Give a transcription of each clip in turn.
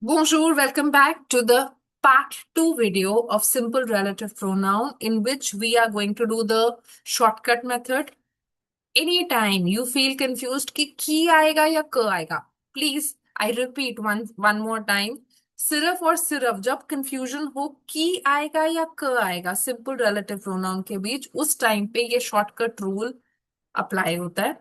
Bonjour, welcome back to the part 2 video of simple relative pronoun in which we are going to do the shortcut method. Anytime you feel confused कि की आएगा या क आएगा, please I repeat one more time, सिर्फ और सिर्फ जब कंफ्यूजन हो की आएगा या क आएगा सिंपल रिलेटिव प्रोनाउन के बीच, उस टाइम पे ये शॉर्टकट रूल अप्लाई होता है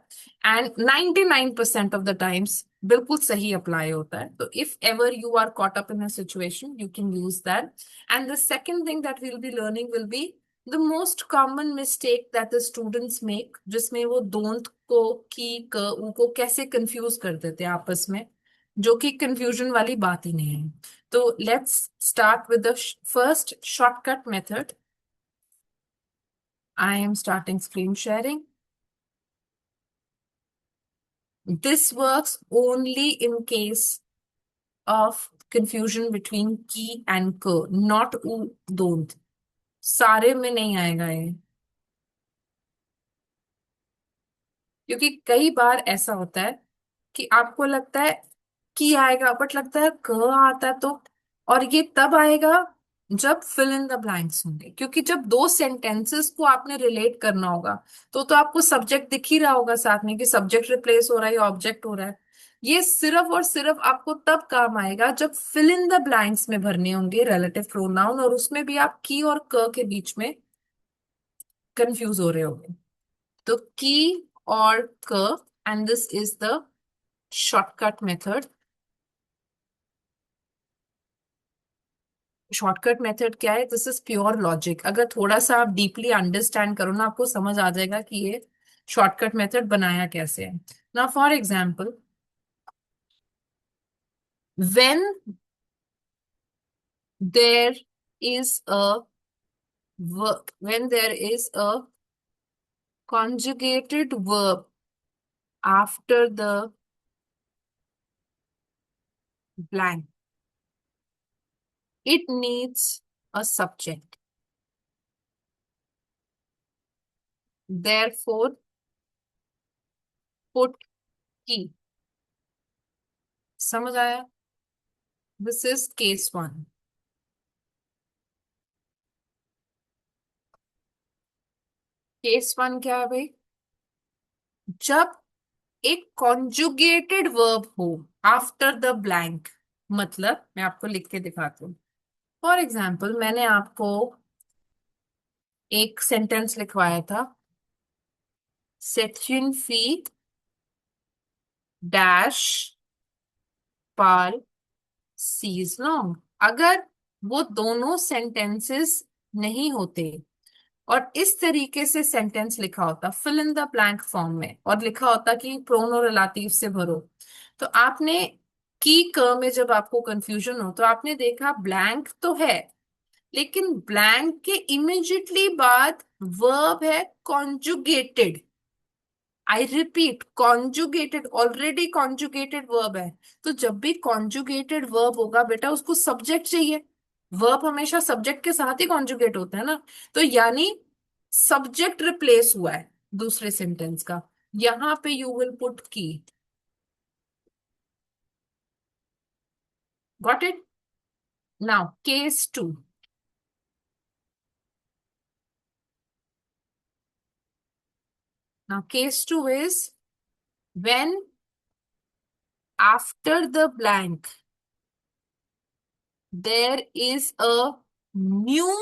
एंड 99% ऑफ द टाइम्स बिल्कुल सही अप्लाई होता है. तो if ever you are caught up in a situation you can use that. And the second thing that will be learning will be the most common mistake that the students make, जिसमें वो don't को की क ऊ को कैसे confuse कर देते हैं आपस में, जो कि कंफ्यूजन वाली बात ही नहीं है. तो let's start with the first shortcut method. I am starting screen sharing. This works only in case of confusion between ki and k, not u, don't. सारे में नहीं आएगा ये, क्योंकि कई बार ऐसा होता है कि आपको लगता है कि आएगा बट लगता है क आता है. तो और ये तब आएगा जब फिल इन द ब्लैंक्स होंगे, क्योंकि जब दो सेंटेंसेस को आपने रिलेट करना होगा तो आपको सब्जेक्ट दिख ही रहा होगा साथ में कि सब्जेक्ट रिप्लेस हो रहा है या ऑब्जेक्ट हो रहा है. ये सिर्फ और सिर्फ आपको तब काम आएगा जब फिल इन द ब्लैंक्स में भरने होंगे रिलेटिव प्रोनाउन, और उसमें भी आप की और क के बीच में कंफ्यूज हो रहे होंगे. तो की और क, and this is the shortcut method. Shortcut method क्या है? This is pure logic. अगर थोड़ा सा आप डीपली अंडरस्टैंड करो ना, आपको समझ आ जाएगा कि ये शॉर्टकट मेथड बनाया कैसे है. ना for example, when there is a when there is a conjugated verb after the blank, it needs a subject. Therefore, put की. समझ आया? This is case one. Case one क्या है भाई? जब एक कॉन्जुगेटेड वर्ब हो आफ्टर द ब्लैंक, मतलब मैं आपको लिख के दिखाती हूँ. फॉर एग्जाम्पल, मैंने आपको एक सेंटेंस लिखवाया था, सेक्शन फी डैश पाल सीज लॉन्ग. अगर वो दोनों सेंटेंसेस नहीं होते और इस तरीके से सेंटेंस लिखा होता fill in the blank form में, और लिखा होता कि प्रोनो रिलेटिव से भरो, तो आपने की क में जब आपको कंफ्यूजन हो तो आपने देखा ब्लैंक तो है, लेकिन ब्लैंक के इमिजिएटली बाद वर्ब है conjugated. I repeat, conjugated, already conjugated verb है. तो जब भी कॉन्जुगेटेड वर्ब होगा बेटा, उसको सब्जेक्ट चाहिए. वर्ब हमेशा सब्जेक्ट के साथ ही कॉन्जुगेट होता है ना. तो यानी सब्जेक्ट रिप्लेस हुआ है दूसरे सेंटेंस का. यहां पे यू विल पुट की. Got it? Now case two. Now case two is when after the blank there is a new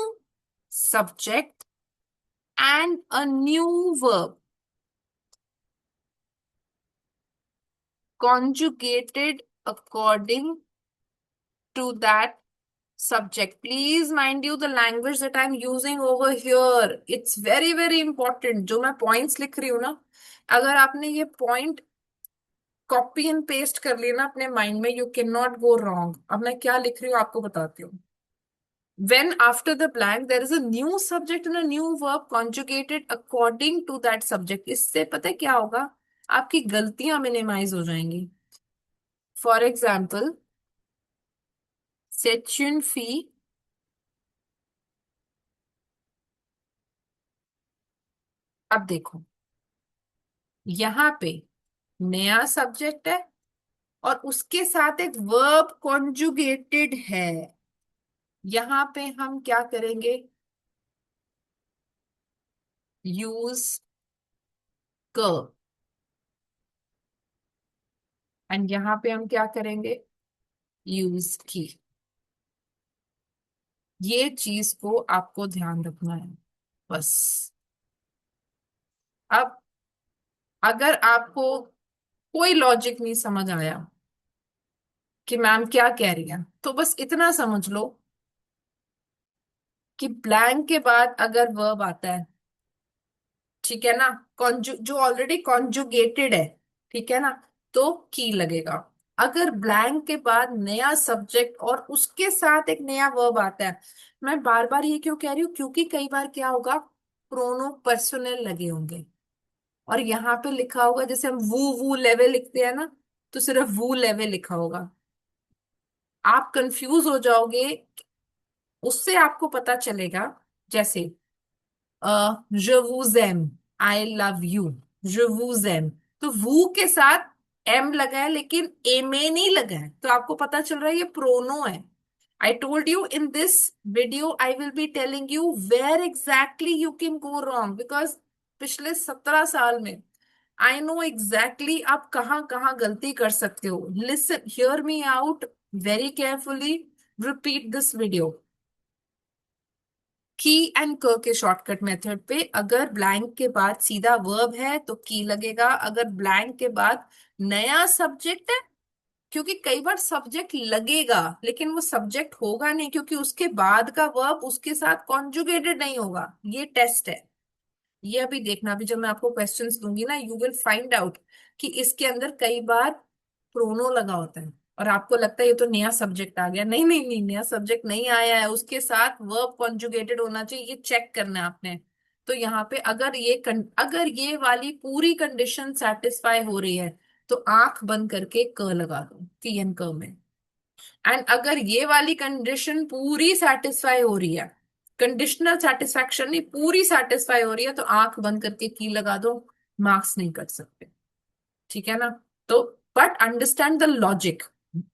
subject and a new verb conjugated according to that subject. Please mind you the language that I'm using over here. It's very very important. जो मैं points लिख रही हूँ ना, अगर आपने ये point copy and paste कर लिया ना अपने माइंड में, you can not go wrong. अब मैं क्या लिख रही हूँ आपको बताती हूँ. When after the blank there is a new subject and a new verb conjugated according to that subject, इससे पता है क्या होगा? आपकी गलतियां मिनिमाइज हो जाएंगी. फॉर एग्जाम्पल, सेक्शन फी अब देखो, यहाँ पे नया सब्जेक्ट है और उसके साथ एक वर्ब कॉन्जुगेटेड है, यहां पे हम क्या करेंगे? यूज क। एंड यहां पे हम क्या करेंगे? यूज की। ये चीज को आपको ध्यान रखना है बस। अब अगर आपको कोई लॉजिक नहीं समझ आया कि मैम क्या कह रही है, तो बस इतना समझ लो कि ब्लैंक के बाद अगर वर्ब आता है, ठीक है ना, जो ऑलरेडी कॉन्जुगेटेड है, ठीक है ना, तो की लगेगा। अगर ब्लैंक के बाद नया सब्जेक्ट और उसके साथ एक नया वर्ब आता है, मैं बार बार ये क्यों कह रही हूँ, क्योंकि कई बार क्या होगा, प्रोनो पर्सनल लगे होंगे और यहाँ पे लिखा होगा, जैसे हम वू लेवल लिखते हैं ना, तो सिर्फ वू लेवल लिखा होगा, आप कंफ्यूज हो जाओगे। उससे आपको पता चलेगा, जैसे je vous aime, I love you, je vous aime, तो वो के साथ एम लगा है लेकिन ए में नहीं लगा है, तो आपको पता चल रहा है ये प्रोनो है। I told you in this video I will be telling you where exactly you can go wrong, because पिछले 17 साल में आई नो एग्जैक्टली आप कहाँ कहाँ गलती कर सकते हो। Listen, hear me out very carefully, repeat this video. की एंड क के शॉर्टकट मेथड पे अगर ब्लैंक के बाद सीधा वर्ब है तो की लगेगा, अगर ब्लैंक के बाद नया सब्जेक्ट है, क्योंकि कई बार सब्जेक्ट लगेगा लेकिन वो सब्जेक्ट होगा नहीं, क्योंकि उसके बाद का वर्ब उसके साथ कॉन्जुगेटेड नहीं होगा। ये टेस्ट है, ये अभी देखना, अभी जब मैं आपको क्वेश्चंस दूंगी ना, यू विल फाइंड आउट कि इसके अंदर कई बार प्रोनो लगा होता है और आपको लगता है ये तो नया सब्जेक्ट आ गया। नहीं नहीं नहीं, नया सब्जेक्ट नहीं आया है, उसके साथ वर्ब कॉन्जुगेटेड होना चाहिए, ये चेक करना है आपने। तो यहाँ पे अगर ये वाली पूरी कंडीशन सेटिस्फाई हो रही है, तो आंख बंद करके क लगा दो, की एंड क में। एंड अगर ये वाली कंडीशन पूरी सेटिस्फाई हो रही है, कंडीशनल सेटिस्फैक्शन नहीं, पूरी सेटिस्फाई हो रही है, तो आंख बंद करके की लगा दो, मार्क्स नहीं कट सकते, ठीक है ना। तो बट अंडरस्टैंड द लॉजिक,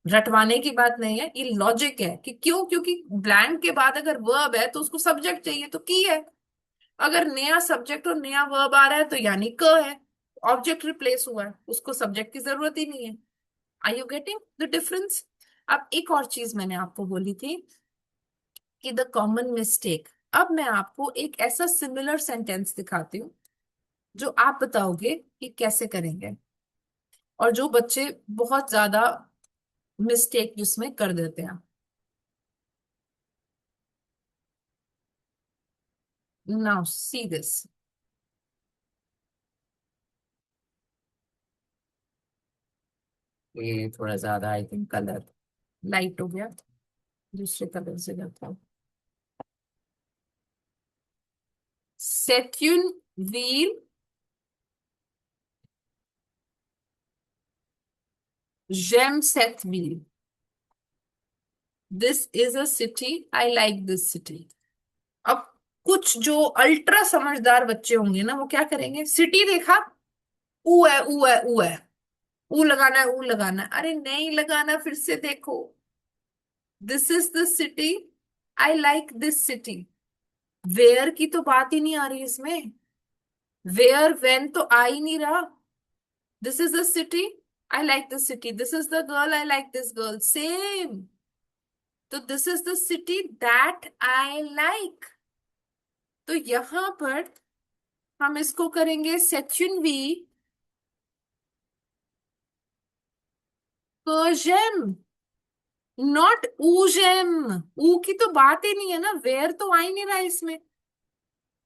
रटवाने की बात नहीं है, ये लॉजिक है कि क्यों, क्योंकि ब्लैंक के बाद अगर वर्ब है तो उसको सब्जेक्ट चाहिए, तो की है। अगर नया सब्जेक्ट और नया वर्ब आ रहा है तो यानी क है, ऑब्जेक्ट रिप्लेस हुआ है, उसको सब्जेक्ट की जरूरत ही नहीं है। Are you getting the difference? अब एक और चीज मैंने आपको बोली थी कि द कॉमन मिस्टेक। अब मैं आपको एक ऐसा सिमिलर सेंटेंस दिखाती हूँ जो आप बताओगे कि कैसे करेंगे, और जो बच्चे बहुत ज्यादा मिस्टेक जिसमें कर देते हैं। Now see this. ये थोड़ा ज्यादा आई थिंक कलर लाइट हो गया, दूसरे कलर से करता हूँ। C'est une ville, j'aime cette ville. This is a city, I like this city. अब कुछ जो अल्ट्रा समझदार बच्चे होंगे ना, वो क्या करेंगे, सिटी देखा, ऊ है ऊ है ऊ है, ऊ लगाना है ऊ लगाना है, अरे नहीं लगाना, फिर से देखो, this is the city, I like this city. Where की तो बात ही नहीं आ रही इसमें, वेयर वेन तो आ ही नहीं रहा। This is the city, I like this city, this is the girl, I like this girl, same. तो this is the city that I like. तो यहां पर हम इसको करेंगे सेक्शन वी, पर्शियन, नॉट ऊजेम। ऊ की तो बात ही नहीं है ना, वेयर तो आ ही नहीं रहा है इसमें।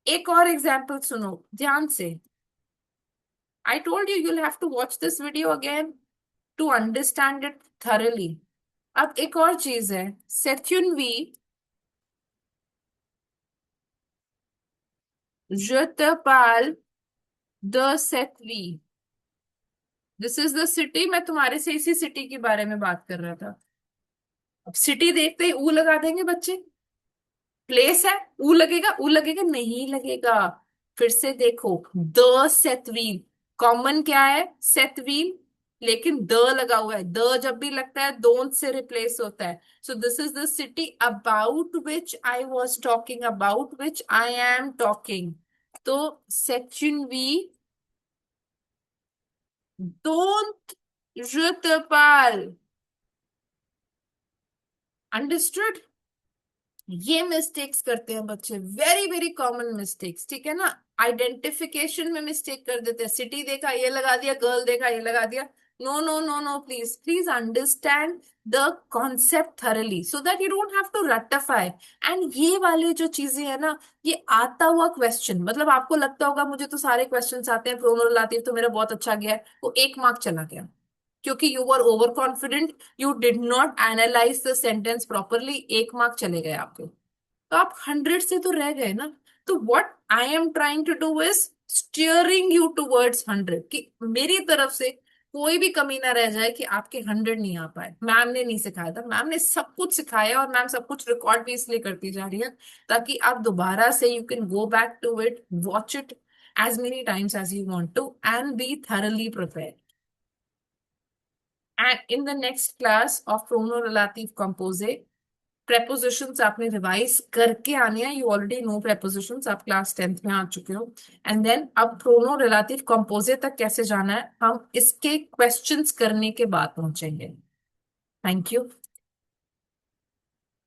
एक और एग्जाम्पल सुनो ध्यान से। I told you you'll have to watch this video again to understand it thoroughly. अब एक और चीज है, section V, je te parle de cette vie, this is the city, मैं तुम्हारे से इसी सिटी के बारे में बात कर रहा था। अब सिटी देखते ही ऊ लगा देंगे बच्चे, प्लेस है ऊ लगेगा, ऊ लगेगा नहीं लगेगा। फिर से देखो, द सेतवील, कॉमन क्या है, सेतवील, लेकिन द लगा हुआ है, द जब भी लगता है डोंट से रिप्लेस होता है। So this is the city about which I was talking, about which I am talking. तो section V, don't, je te parle। Understood? ये मिस्टेक्स करते हैं बच्चे, वेरी वेरी कॉमन मिस्टेक्स, ठीक है ना। आइडेंटिफिकेशन में मिस्टेक कर देते हैं, सिटी देखा ये लगा दिया, गर्ल देखा ये लगा दिया। No no no no, please please understand the concept thoroughly so that you don't have to रट्टिफाई। एंड ये वाली जो चीजें है ना, ये आता हुआ क्वेश्चन, मतलब आपको लगता होगा मुझे तो सारे क्वेश्चन आते हैं, प्रोनो रिलेटिव तो मेरा बहुत अच्छा गया है, वो 1 मार्क चला गया क्योंकि you were over confident, you did not analyse the sentence properly, 1 mark चले गए आपके। तो आप 100 से तो रह गए ना। तो what I am trying to do is steering you towards 100, कि मेरी तरफ से कोई भी कमी ना रह जाए कि आपके 100 नहीं आ पाए। मैम ने नहीं सिखाया था, मैम ने सब कुछ सिखाया, और मैम सब कुछ रिकॉर्ड भी इसलिए करती जा रही है ताकि आप दोबारा से you can go back to it, watch it as many times as you want to, and be thoroughly prepared. And in the next class of prono-relative composite, prepositions आपने रिवाइज करके आने हैं, यू ऑलरेडी नो prepositions, आप class 10th में आ चुके हो। And then अब प्रोनो relative composite तक कैसे जाना है, हम इसके क्वेश्चंस करने के बाद पहुंचेंगे। Thank you.